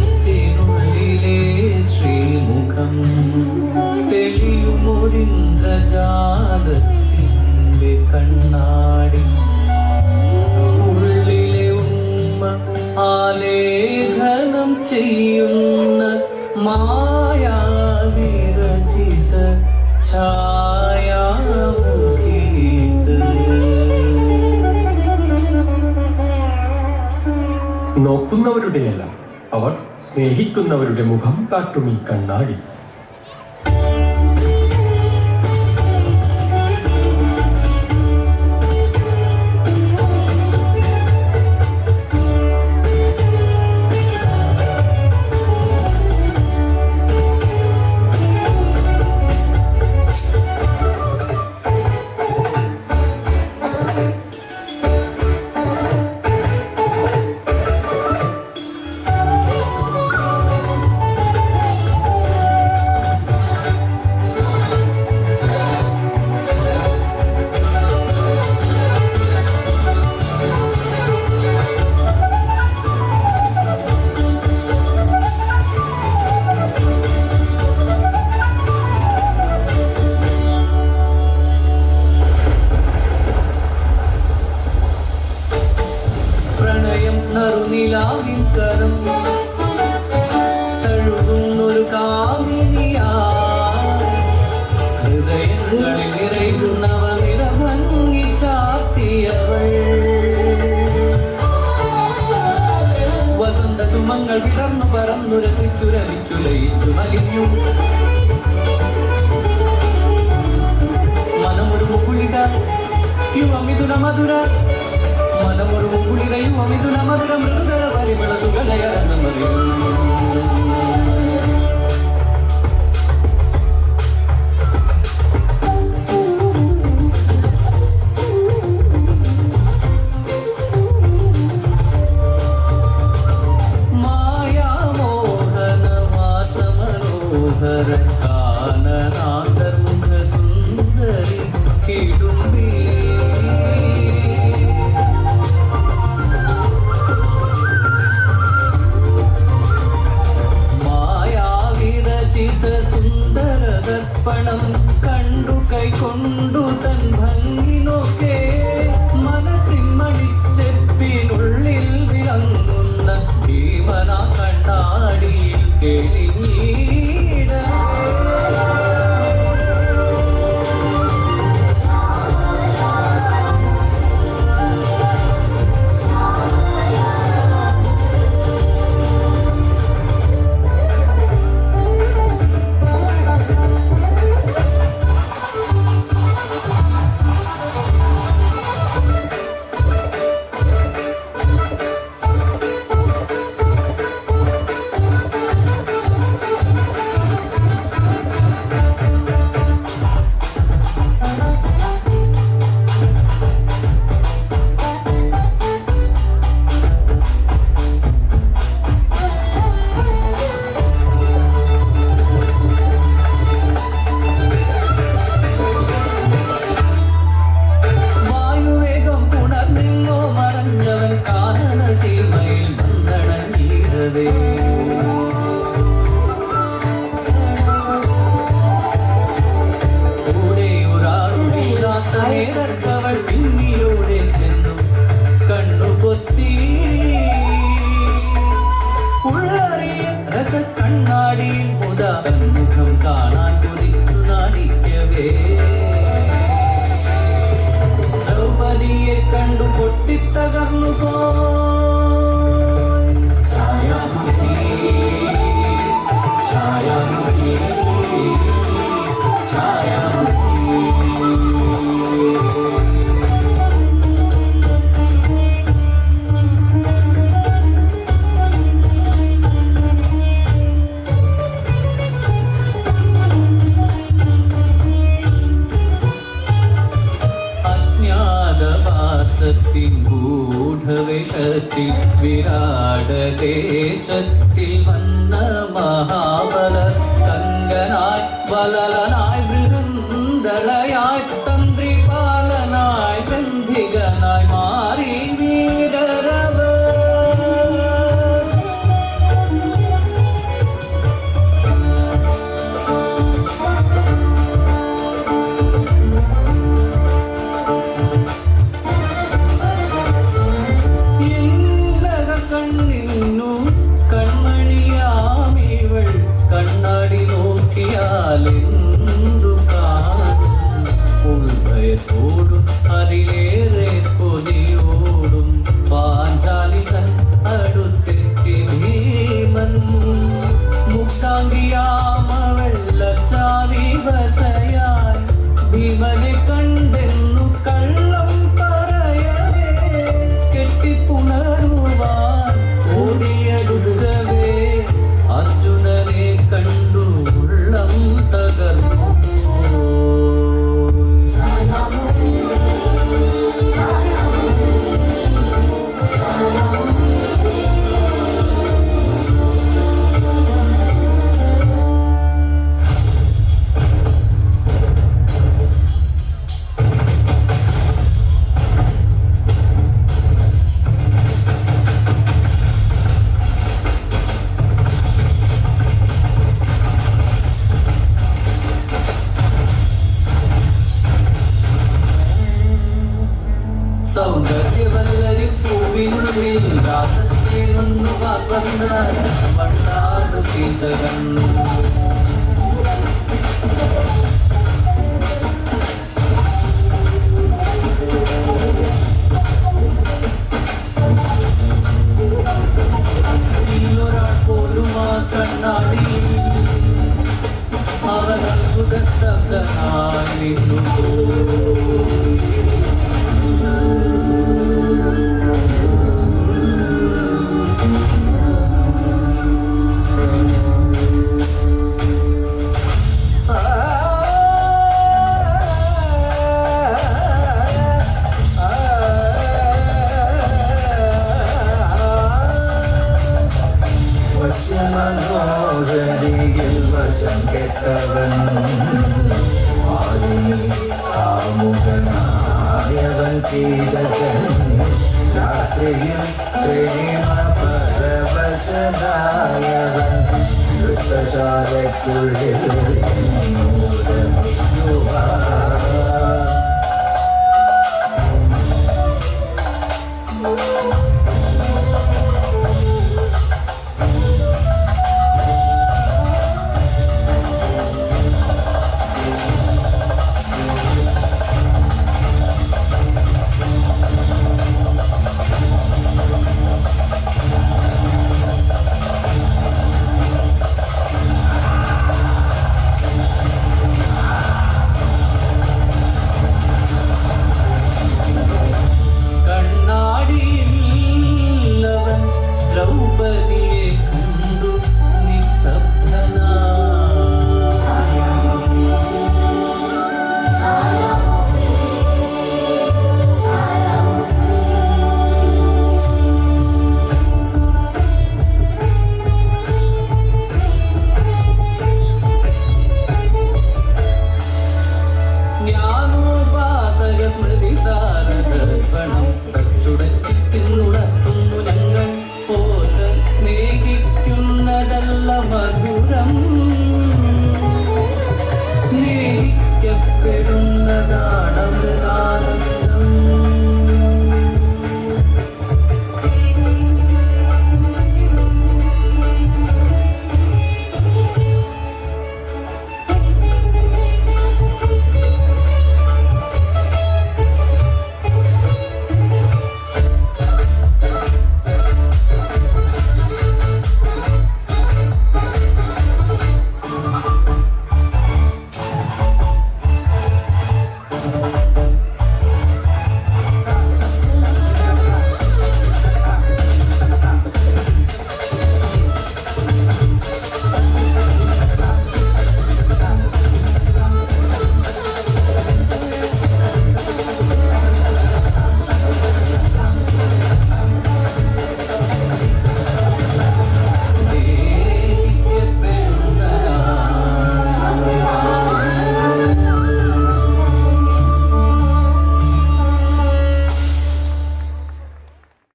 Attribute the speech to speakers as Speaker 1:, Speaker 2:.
Speaker 1: ചിത്തത്തിനുള്ളിലെ ശ്രീമുഖം തെളിയുമൊരിന്ദ്രജാലത്തിൻ്റെ കണ്ണാടി ഉള്ളിലെ ഉമ്മ ആലേഖനം ചെയ്യുന്ന മായാവിരചിത ഛായാമുഖീത്.
Speaker 2: നോക്കുന്നവരുടെയല്ല, അവർ സ്നേഹിക്കുന്നവരുടെ മുഖം കാട്ടും ഈ കണ്ണാടി.
Speaker 1: കരം തഴുകുന്നൊരു കാമിനിയാ ഹൃദയങ്ങളിൽ നിറയുന്നവൾ നിറഭംഗി ചാത്തിയവൾ വസന്ത സുമങ്ങൾ വിടർന്നു പറന്നു രസിച്ചു രമിച്ചു ലയിച്ചു മലിഞ്ഞു മനമൊരു മുകുളിക യുവമിഥുന മധുര മനമൊരു മുകുളിക യുവമിഥുന മധുര മൃദുതര പരിമള സുഗലയരന്നമറിയും മായാമോഹന വാസമനോഹര കാനനാന്തർമുഖ സുന്ദരി കിടുമ്പി ദർപ്പണം കണ്ടു കൈകൊണ്ടു തൻ ഭംഗി നോക്കേ മനസ്സിൻ മണിച്ചെപ്പിനുള്ളിൽ വിളങ്ങുന്ന ഭീമന കണ്ണാടിയിൽ തെളിഞ്ഞീട വൾ പിന്നിലൂടെ ചെന്നു കണ്ണു പൊത്തി ഉള്ളറിയ രസക്കണ്ണാടിയിൽ മുഖം കാണാൻ കൊതിച്ചു നാണിക്കവേ ദ്രൗപദിയെ കണ്ടു പൊട്ടിത്തകർന്നു പോയി ഛായാമുഖി ഛായാമുഖി ഛായാമുഖി ഗൂഢവേഷത്തിൽ വിരാടദേശത്തിൽ വന്ന മഹാബല കങ്കനായി വലലനായി വൃന്ദളയായി തന്ത്രിപാലനായി ബന്ധികനായി മാറി വീരരവ കണ്ടാലെന്തു കാണും ഉൾഭയത്തോടും അതിലേറെ കൊതിയോടും പാഞ്ചാലിതൻ അടുത്തെത്തി ഭീമൻ മുക്താംഗിയാമവെള്ളച്ചാരി വശയായി ഭീമനെ കണ്ടെന്നു കള്ളം പറയവേ കെട്ടിപ്പുണരുവാൻ ഓടിയടുക്കവേ അർജുനനെ കണ്ടു ഉള്ളം തകർന്നു സൗന്ദര്യവല്ലരി പൂവിനുള്ളിൽ രാസത്തെ നൊന്നുവാൻ വന്ന മണ്ണാടു കീചകൻ ഒരാൾ പോലും ആ കണ്ണാടി അവൻ അത്ഭുതനായി നിന്നു.
Speaker 3: മനോഹരിയിൽ വശം കെട്ടവൻ കാമുകനായവൻ കീചകൻ രാത്രിയിൽ പ്രേമ പരവശനായവൻ വൃത്തശാലയ്ക്കുള്ളിൽ മൂലമിടുവാൻ